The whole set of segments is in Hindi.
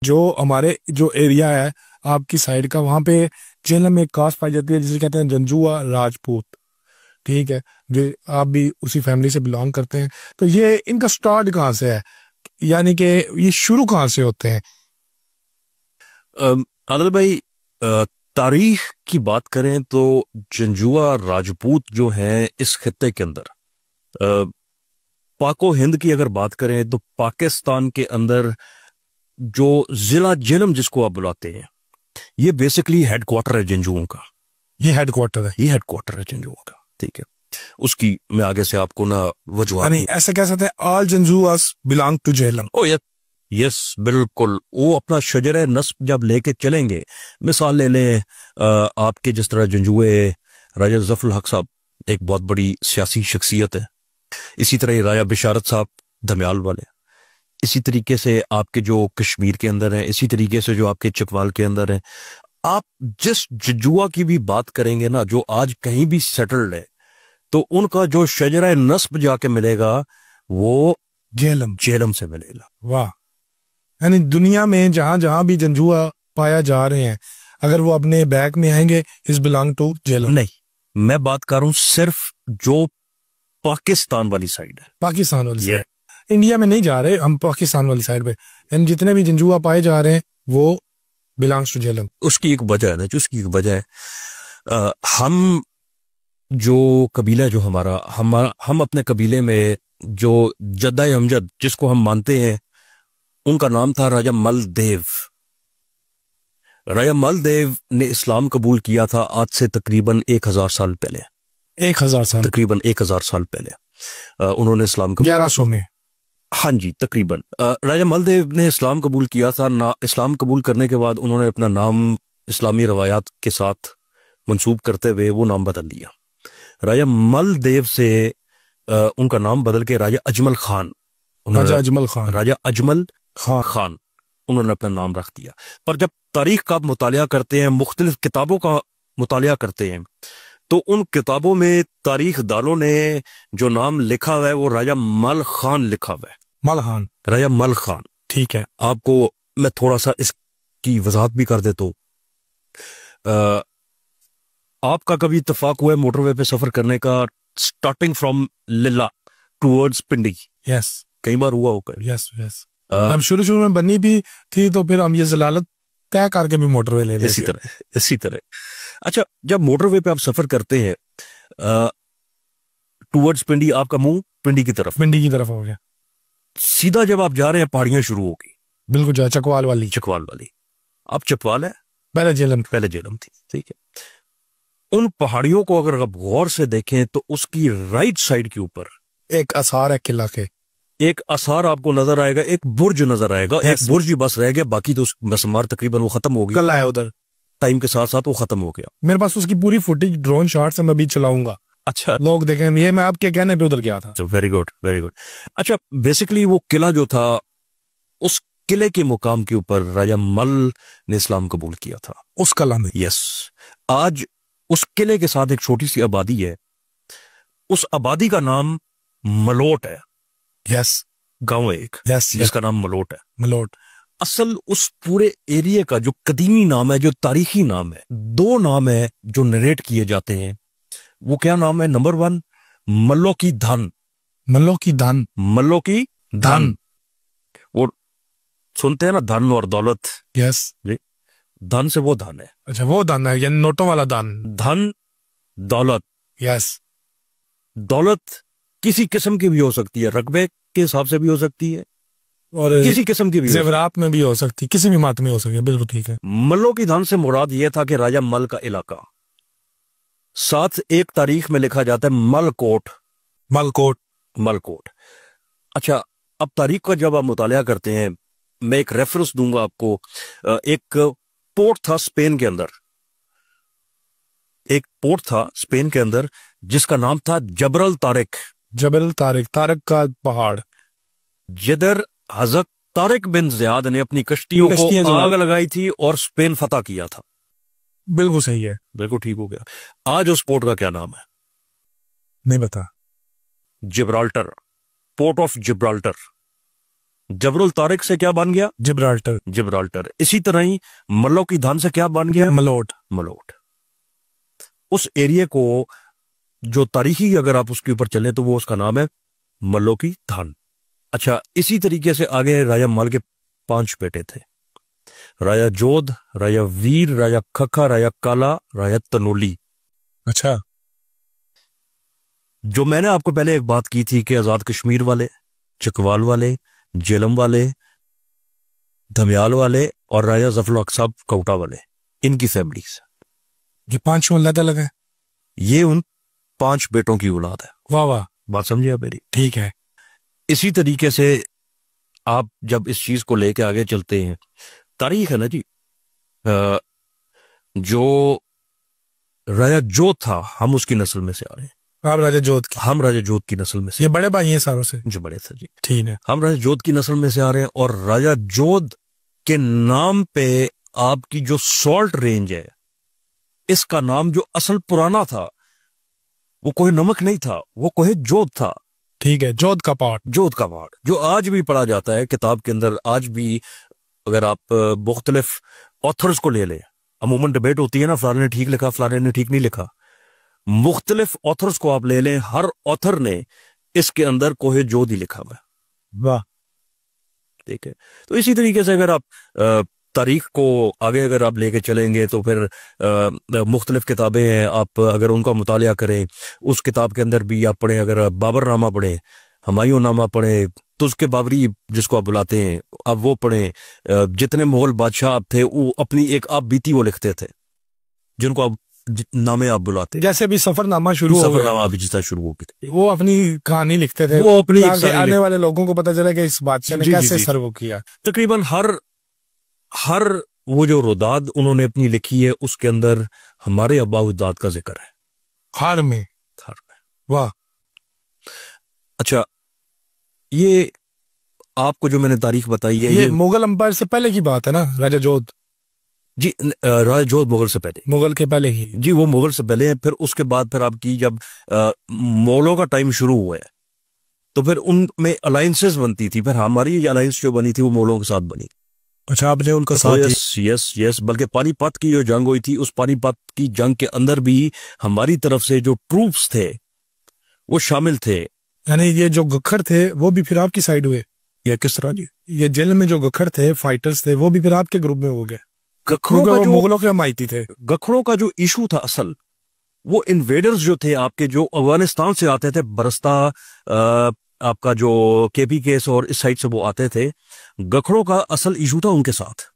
जो हमारे जो एरिया है आपकी साइड का, वहां पे झेलम में एक कास्ट पाई जाती है जिसे कहते हैं जंजुआ राजपूत। ठीक है। जो आप भी उसी फैमिली से बिलोंग करते हैं, तो ये इनका स्टार्ट कहाँ से है, यानी कि ये शुरू कहाँ से होते हैं? आदिल भाई, अ, तारीख की बात करें तो जंजुआ राजपूत जो हैं इस खित्ते के अंदर, अ, पाको हिंद की अगर बात करें तो पाकिस्तान के अंदर जो जिला जेलम जिसको आप बुलाते हैं, ये बेसिकली हेडक्वार्टर है जंजुओं का। ये हेडक्वार्टर है। ये हेडक्वार्टर है जंजुओं का। ठीक है। उसकी मैं आगे से आपको ना वजूहत। यानी ऐसे कह सकते हैं all Janjuas belong to Jhelum. Oh yes, yes बिल्कुल। वो अपना शजर नस्ब जब लेके चलेंगे, मिसाल ले लें, आपके जिस तरह जंजुए राजा जफरुल हक साहब एक बहुत बड़ी सियासी शख्सियत है, इसी तरह ये राजा बिशारत साहब धमियाल वाले, इसी तरीके से आपके जो कश्मीर के अंदर हैं, इसी तरीके से जो आपके चकवाल के अंदर हैं। आप जिस जजुआ की भी बात करेंगे ना, जो आज कहीं भी सेटल्ड है, तो उनका जो शजरा नस्ब जाके मिलेगा वो झेलम। झेलम से मिलेगा। वाह। यानी दुनिया में जहां जहां भी जंजुआ पाया जा रहे हैं, अगर वो अपने बैग में आएंगे, इज बिलोंग टू झेलम। नहीं, मैं बात कर रहा हूं सिर्फ जो पाकिस्तान वाली साइड है। पाकिस्तान वाली साइड, इंडिया में नहीं जा रहे हम, पाकिस्तान वाली साइड पे। यानी जितने भी जंजुआ पाए जा रहे हैं वो बिलोंग्स टू झेलम। उसकी एक वजह है ना, उसकी एक वजह है, हम जो कबीला जो हम अपने कबीले में जो जद्दा अमजद जिसको हम मानते हैं, उनका नाम था राजा मलदेव। राजा मलदेव ने इस्लाम कबूल किया था आज से तकरीबन 1000 साल पहले। 1000 साल? तकरीबन 1000 साल पहले उन्होंने इस्लाम कबूल। 1100 में? हाँ जी, तकरीबन। राजा मलदेव ने इस्लाम कबूल किया था ना। इस्लाम कबूल करने के बाद उन्होंने अपना नाम इस्लामी रवायात के साथ मंसूब करते हुए वो नाम बदल लिया। राजा मलदेव से उनका नाम बदल के राजा अजमल खान, राजा अजमल खान, राजा अजमल खान उन्होंने अपना नाम रख दिया। पर जब तारीख का मुतालिया करते हैं, मुख्तलिफ किताबों का मुतालिया करते हैं, तो उन किताबों में तारीख दानों ने जो नाम लिखा हुआ है वो राजा मल खान लिखा हुआ है। मल खान, राजा मल खान। ठीक है। आपको मैं थोड़ा सा इसकी वजाहत भी कर देता हूँ। आपका कभी इत्तेफाक हुआ है मोटरवे पे सफर करने का, starting from Lilla towards Pindi? Yes. कई बार हुआ होगा। Yes yes. हम शुरू शुरू में बनी भी थी, तो फिर हम ये जलालत तय करके भी मोटरवे ले इसी तरह, इसी तरह। अच्छा, जब मोटरवे पे आप सफर करते हैं टूवर्ड्स पिंडी, आपका मुंह पिंडी की तरफ, पिंडी की तरफ हो गया। सीधा जब आप जा रहे हैं पहाड़ियां शुरू होगी, बिल्कुल जो चकवाल वाली। चकवाल वाली। आप चकवाल है, पहले झेलम, पहले झेलम थी। ठीक है। उन पहाड़ियों को अगर आप गौर से देखें तो उसकी राइट साइड के ऊपर एक आसार है किला के, एक आसार आपको नजर आएगा, एक बुर्ज नजर आएगा। एक बुर्ज ही बस रह गया, बाकी तो मसमार तकरीबन वो खत्म हो गया। कल है उधर, टाइम के साथ साथ वो खत्म हो गया। मेरे पास उसकी पूरी फुटेज ड्रोन शॉट से मैं भी चलाऊंगा। अच्छा, लोग देखें। ये मैं आपके कहने पे उधर गया था। Very good, very good. अच्छा, बेसिकली वो किला जो था, उस किले के मुकाम के ऊपर राजा मल ने इस्लाम कबूल किया था, उस कला में। यस। आज उस किले के साथ एक छोटी सी आबादी है, उस आबादी का नाम मलोट है। यस। गांव है एक, यस, जिसका नाम मलोट है। मलोट। असल उस पूरे एरिया का जो कदीमी नाम है, जो तारीखी नाम है, दो नाम है जो नरेट किए जाते हैं। वो क्या नाम है? नंबर 1, मल्लो की धन। मल्लो की धन, मल्लो की धन। धन। वो सुनते हैं ना, धन और दौलत। यस। धन से वो धन है। अच्छा, वो धन है, यानी नोटों वाला धन। धन, दौलत। यस। दौलत किसी किस्म की भी हो सकती है, रकबे के हिसाब से भी हो सकती है, और किसी किस्म की भी जेवरात में भी हो सकती, किसी भी मात में हो सकती है। बिल्कुल ठीक है। मल्लों की धन से मुराद यह था कि राजा मल का इलाका। साथ एक तारीख में लिखा जाता है मलकोट। मलकोट, मलकोट। अच्छा, अब तारीख का जब आप मुतालिया करते हैं, मैं एक रेफरेंस दूंगा आपको। एक पोर्ट था स्पेन के अंदर, एक पोर्ट था स्पेन के अंदर जिसका नाम था जबरल तारिक। जबल तारिक, तारक का पहाड़। जिधर हजरत तारिक बिन जियाद ने अपनी कश्तियों को आग लगाई थी और स्पेन फतह किया था। बिल्कुल सही है, बिल्कुल ठीक हो गया। आज उस पोर्ट का क्या नाम है? नहीं बता। Gibraltar, port of Gibraltar. Jabal Tariq से क्या बन गया? जिब्राल्टर। जिब्राल्टर। इसी तरह ही मल्लो की धान से क्या बन गया? मलोट। मलोट। उस एरिया को जो तारीखी अगर आप उसके ऊपर चले तो वो उसका नाम है मल्लो की धान। अच्छा, इसी तरीके से आगे राजा माल के 5 बेटे थे, राजा जोध, राजा वीर, राजा खखा, राजा काला, राजा तनोली। अच्छा, जो मैंने आपको पहले एक बात की थी कि आजाद कश्मीर वाले, चकवाल वाले, जेलम वाले, धमियाल वाले और राजा जफर हक साहब कोटा वाले, इनकी फैमिलीज, ये 5 अल्लाह अलग है। ये उन 5 बेटों की औलाद है। वाह वाह, बात समझिए आप मेरी? ठीक है। इसी तरीके से आप जब इस चीज को लेके आगे चलते हैं, तारीख है ना जी, जो राजा जोध था हम उसकी नस्ल में से आ रहे हैं। आप राजा जोध की? हम राजा जोध की नस्ल में से। ये बड़े भाई हैं सारों से? जो बड़े थे जी। ठीक है। हम राजा जोध की नस्ल में से आ रहे हैं और राजा जोध के नाम पे आपकी जो सॉल्ट रेंज है, इसका नाम जो असल पुराना था वो कोहे नमक नहीं था, वो कोहे जोध था। ठीक है, जोध का पार्ट। जोध का पार्ट जो आज भी पढ़ा जाता है किताब के अंदर। आज भी अगर आप मुख्तलिफ ऑथर्स को ले लें, अमूमन डिबेट होती है ना, फलाने ने ठीक लिखा, फलाने ने ठीक नहीं लिखा। मुख्तलिफ ऑथर्स को आप ले लें, हर ऑथर ने इसके अंदर कोहे जोध ही लिखा हुआ है। वाह। ठीक है। तो इसी तरीके से अगर आप तारीख को आगे अगर आप लेके चलेंगे तो फिर मुख्तलिफ किताबें हैं, आप अगर उनका मुतालिया करें, उस किताब के अंदर भी आप पढ़ें, अगर बाबर नामा पढ़ें, हुमायूं नामा पढ़ें, तो उसके बाबरी जिसको आप बुलाते हैं आप वो पढ़ें। जितने मुगल बादशाह थे वो अपनी एक आप बीती वो लिखते थे, जिनको आप नामे आप बुलाते। जैसे भी सफरनामा शुरू हो गया, सफरनामा भी जिस तरह शुरू हो गया, वो अपनी कहानी लिखते थे, वो अपनी ताकि आने वाले लोगों को पता चले कि इस बादशाह ने कैसे सर्व किया। तकरीबन हर वो जो रुदाद उन्होंने अपनी लिखी है उसके अंदर हमारे अब्बा उदाद का जिक्र है। हर में। वाह। अच्छा, ये आपको जो मैंने तारीख बताई है, ये मुगल अंपायर से पहले की बात है ना, राजा जोध? जी, राजा जोध मुगल से पहले। मुगल के पहले ही जी, वो मुगल से पहले है। फिर उसके बाद फिर आपकी जब मोगलों का टाइम शुरू हुआ है तो फिर उनमें अलायंसेस बनती थी। फिर हमारी अलायंस जो बनी थी वो मोगलों के साथ बनी। अच्छा, आपने उनका तो साथ? यस। बल्कि पानीपत की जो जंग हुई थी, उस पानीपत की जंग के अंदर भी हमारी तरफ से जो ट्रूप्स थे वो शामिल थे। यानी ये जो गखर थे वो भी फिर आपकी साइड हुए? या किस तरह जी? ये जेल में जो गखर थे, फाइटर्स थे, वो भी फिर आपके ग्रुप में हो गए? गखरों का जो मुगलों के हमायती थे। गखरों का जो इशू था असल, वो इन्वेडर्स जो थे आपके, जो अफगानिस्तान से आते थे, बरस्ता आपका जो केपी केस और इस साइड से वो आते थे, गखरों का असल इशू था उनके साथ।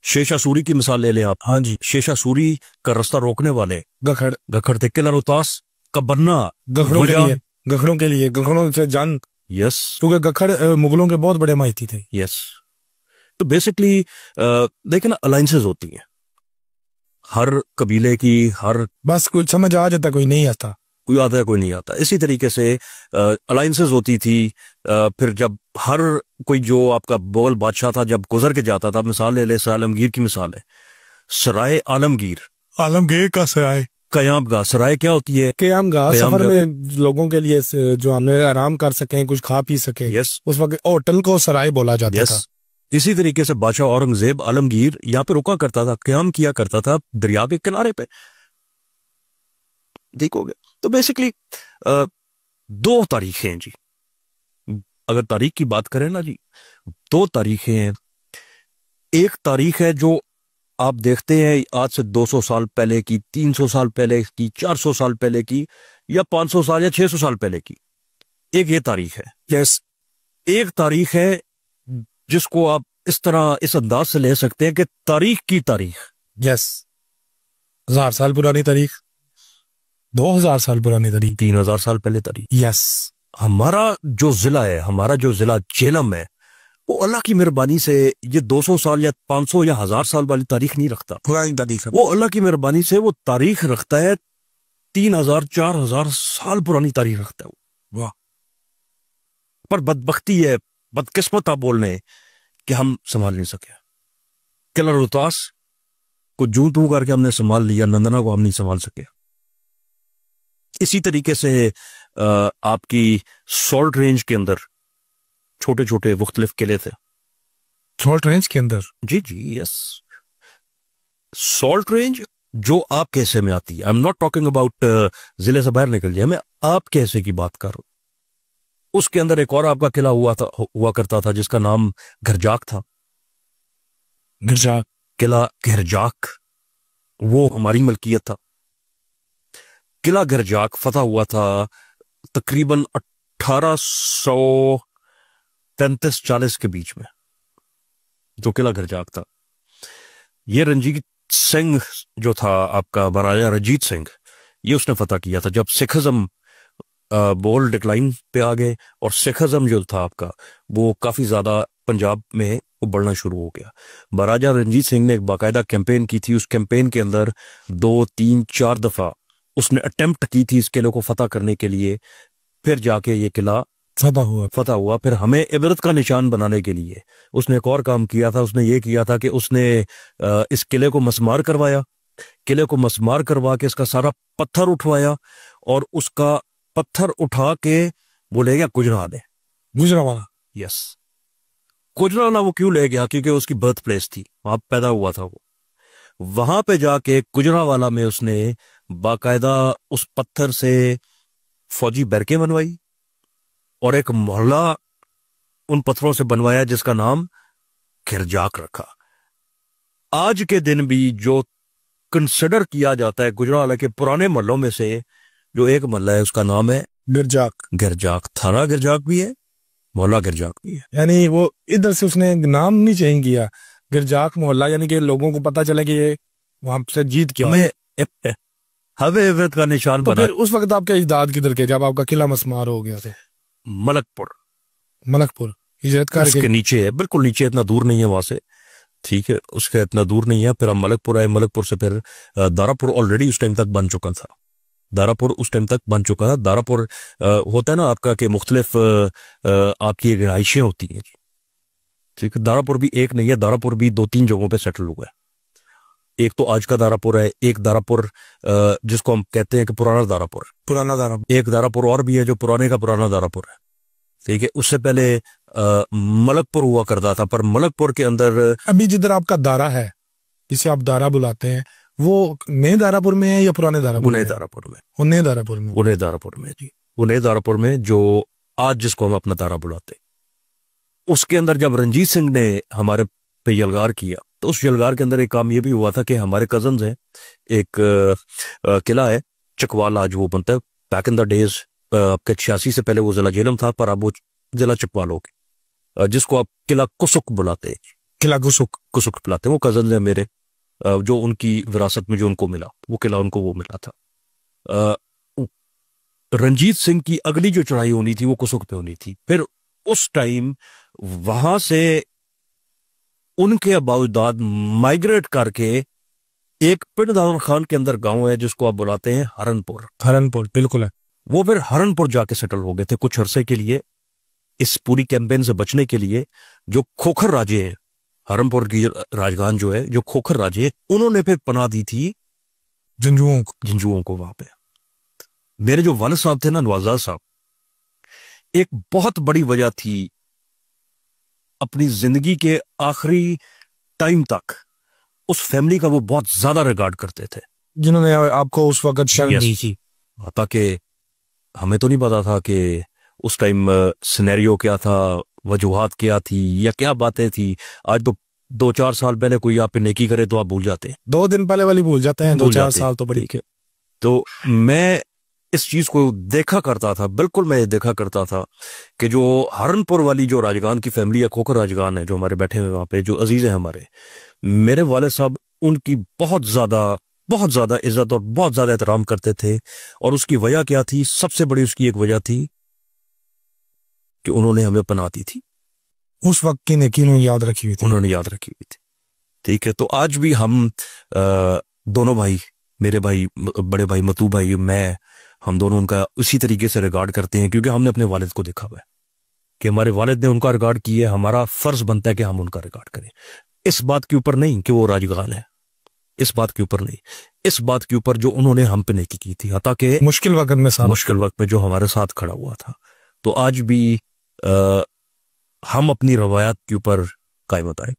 शेषा सूरी की मिसाल ले लें आप। हाँ जी। शेषा सूरी का रास्ता रोकने वाले गखर थे। किला रोहतास का बनना गखरों के लिए गखरों से जंग। यस, क्योंकि गखर मुगलों के बहुत बड़े माहिती थे। यस। तो बेसिकली देखिए ना, अलायंसेस होती हैं हर कबीले की, हर बस कुछ समझ आ जाता, कोई नहीं आता, कोई आता है कोई नहीं आता। इसी तरीके से अलायंसेस होती थी। फिर जब हर कोई जो आपका मुगल बादशाह था जब गुजर के जाता था, मिसाल ले ले, सराय आलमगीर की मिसाल है। सराय आलमगीर का सराय, कयामगाह। सराय क्या होती है? कयामगाह। सफर में लोगों के लिए जो हमें आराम कर सकें, कुछ खा पी सके, यस, उस वक्त होटल को सराय बोला जाता था। इसी तरीके से बादशाह औरंगजेब आलमगीर यहाँ पे रुका करता था, क्याम किया करता था दरिया के किनारे पे। देखोगे तो बेसिकली 2 तारीखें हैं जी। अगर तारीख की बात करें ना जी, 2 तारीखें हैं। एक तारीख है जो आप देखते हैं आज से 200 साल पहले की, 300 साल पहले की, 400 साल पहले की, या 500 साल या 600 साल पहले की। एक ये तारीख है। यस। एक तारीख है जिसको आप इस तरह इस अंदाज से ले सकते हैं कि तारीख की तारीख। यस। 1000 साल पुरानी तारीख, 2000 साल पुरानी तारीख, 3000 साल पहले तारीख। यस। हमारा जो जिला है, हमारा जो जिला झेलम है, वो अल्लाह की मेहरबानी से ये 200 साल या 500 या 1000 साल वाली तारीख नहीं रखता। पुरानी तारीख वो अल्लाह की मेहरबानी से वो तारीख रखता है 3000 4000 साल पुरानी तारीख रखता है। वाह। पर बदबख्ती है, बदकिस्मत आप बोल रहे हैं कि हम संभाल नहीं सके। किला रोहतास को जूं तू करके हमने संभाल लिया, नंदना को हम नहीं संभाल सके। इसी तरीके से आपकी सॉल्ट रेंज के अंदर छोटे छोटे मुख्तलिफ किले थे। सॉल्ट रेंज के अंदर? जी जी, यस। सॉल्ट रेंज जो आप कैसे में आती है, I am not talking about जिले से बाहर निकल जाए, मैं आप कैसे की बात कर रहा हूं। उसके अंदर एक और आपका किला हुआ करता था जिसका नाम घरजाक था। घरजाक? किला घरजाक वो हमारी मलकियत था। किला घरजाक फतह हुआ था तकरीबन 1835-40 के बीच में, जो किला घरजाक था। ये रंजीत सिंह जो था आपका, महाराजा रंजीत सिंह, ये उसने फतह किया था जब सिखिज्म बोल डिक्लाइन पे आ गए और सिखिज्म जो था आपका वो काफी ज्यादा पंजाब में उबड़ना शुरू हो गया। महाराजा रंजीत सिंह ने एक बाकायदा कैंपेन की थी। उस कैंपेन के अंदर 2-3-4 दफा उसने अटेम्प्ट की थी इस किले को फतह करने के लिए, फिर जाके ये किला फतह हुआ। फिर हमें इबरत का निशान बनाने के लिए उसने एक और काम किया था। उसने ये किया था कि उसने इस किले को मसमार करवाया, किले को मसमार करवा के इसका सारा पत्थर उठवाया और उसका पत्थर उठा के वो ले गया गुजरावाला। गुजरावाला? यस, गुजरावाला वो क्यों ले गया? क्योंकि उसकी बर्थ प्लेस थी, वहां पैदा हुआ था वो। वहां पे जाके गुजरावाला में उसने बाकायदा उस पत्थर से फौजी बैरकें बनवाई और एक मोहल्ला उन पत्थरों से बनवाया जिसका नाम घरजाक रखा। आज के दिन भी जो कंसिडर किया जाता है गुजरावाला के पुराने मोहल्लों में से जो एक मोहल्ला है उसका नाम है घरजाक। घरजाक, थाना घरजाक भी है, मोहल्ला घरजाक भी है। यानी वो इधर से उसने नाम नहीं चेंज किया, घरजाक मोहल्ला, यानी कि लोगों को पता चले कि ये वहां से जीत के हमें इबरत का निशान तो बना। फिर उस वक्त आपके इजदाद किधर के जब आपका किला मसमार हो गया था? मलकपुर। मलकपुर हिजरत उसके करके? नीचे है, बिल्कुल नीचे, इतना दूर नहीं है वहां से, ठीक है, उसके इतना दूर नहीं है। फिर हम मलकपुर आए, मलकपुर से फिर दारापुर ऑलरेडी उस टाइम तक बन चुका था। दारापुर उस टाइम तक बन चुका था। दारापुर होता है ना आपका कि मुख्तलिफ आपकी रिहाइशें होती हैं, ठीक है। दारापुर भी एक नहीं है, दारापुर भी 2-3 जगहों पे सेटल हुआ है। एक तो आज का दारापुर है, एक दारापुर जिसको हम कहते हैं कि पुराना दारापुर, पुराना दारापुर। एक दारापुर और भी है जो पुराने का पुराना दारापुर है, ठीक है। उससे पहले मलकपुर हुआ करता था, पर मलकपुर के अंदर अभी जिधर आपका दारा है, जिसे आप दारा बुलाते हैं, वो नए दारापुर में है या पुराने दारापुर नए में? दारापुर में। नए दारापुर में? नए दारापुर में जी, नए दारापुर में, जो आज जिसको हम अपना दारा बुलाते हैं। उसके अंदर जब रंजीत सिंह ने हमारे पे यलगार किया तो उस यलगार के अंदर एक काम ये भी हुआ था कि हमारे कजन्स हैं, एक किला है चकवाल, आज वो बनता है। बैक इन द डेज आपके 86 से पहले वो जिला जेलम था, पर अब वो जिला चकवाल हो गया, जिसको आप किला कुसुक बुलाते हैं। किला कुसुक? कुसुक बुलाते हैं। वो कजन है मेरे, जो उनकी विरासत में जो उनको मिला, वो किला उनको वो मिला था। रंजीत सिंह की अगली जो चढ़ाई होनी थी वो कुसुक पे होनी थी। फिर उस टाइम वहां से उनके अबाउदाद माइग्रेट करके एक पिंड दाऊद खान के अंदर गांव है जिसको आप बुलाते हैं हरनपुर। हरनपुर बिल्कुल है। वो फिर हरनपुर जाके सेटल हो गए थे कुछ अरसे के लिए, इस पूरी कैंपेन से बचने के लिए। जो खोखर राजे हैं, हरनपुर की राजगान जो है, जो खोखर राजे, उन्होंने फिर पनाह दी थी जंजुओं को वहां पे। मेरे जो वालिद साहब थे ना, नवाजाद साहब, एक बहुत बड़ी वजह थी अपनी जिंदगी के आखिरी टाइम तक उस फैमिली का वो बहुत ज्यादा रिगार्ड करते थे, जिन्होंने आपको उस वक्त शरण दी थी। ताकि हमें तो नहीं पता था कि उस टाइम सिनेरियो क्या था, वजूहात क्या थी या क्या बातें थी। आज तो 2-4 साल पहले कोई आप पे नेकी करे तो आप भूल जाते हैं, 2 दिन पहले वाली भूल जाते हैं, 2-4 साल तो बड़ी। तो मैं इस चीज को देखा करता था, बिल्कुल मैं देखा करता था कि जो हरनपुर वाली जो राजगान की फैमिली है, खोखर राजगान है, जो हमारे बैठे हुए वहां पे जो अजीज है हमारे, मेरे वाले साहब उनकी बहुत ज्यादा इज्जत और बहुत ज्यादा एहतराम करते थे। और उसकी वजह क्या थी? सबसे बड़ी उसकी एक वजह थी कि उन्होंने हमें पनाह दी थी। उस वक्त की नेकी उन्होंने याद रखी हुई थी। उन्होंने याद रखी हुई थी, ठीक है। तो आज भी हम दोनों भाई, मेरे भाई, बड़े भाई मतू भाई, मैं, हम दोनों उनका उसी तरीके से रिगार्ड करते हैं, क्योंकि हमने अपने वालिद को देखा हुआ है कि हमारे वालिद ने उनका रिगार्ड किया है। हमारा फर्ज बनता है कि हम उनका रिगार्ड करें। इस बात के ऊपर नहीं कि वो राजगान है, इस बात के ऊपर नहीं, इस बात के ऊपर जो उन्होंने हम पे नेकी की थी, हता के मुश्किल वक्त में जो हमारे साथ खड़ा हुआ था। तो आज भी हम अपनी रवायात के ऊपर कायम बताएं।